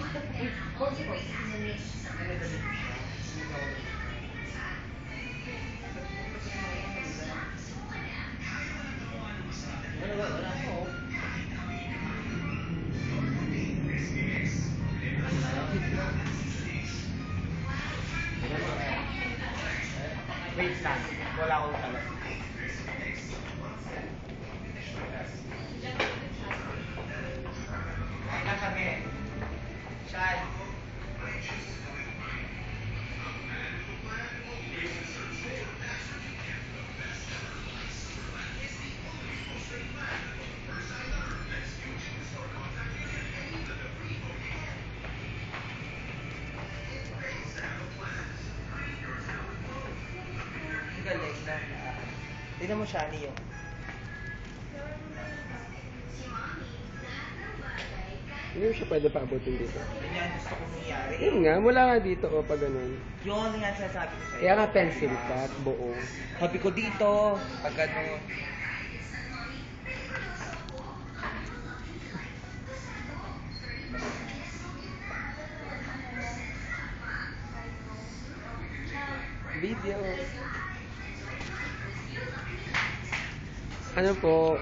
Wala po. Wait lang. Wala akong salat. Kami. Shad. Galing na. Tignan mo siya, Neo. Hindi mo siya pwede paabutin dito. Yun yan gusto kong nangyari. Yun nga, mula nga dito o pag ganun. Yun nga sinasabi ko sa'yo. Kaya nga pencil cut, buo. Sabi ko dito, pag ano. Video. Ano po?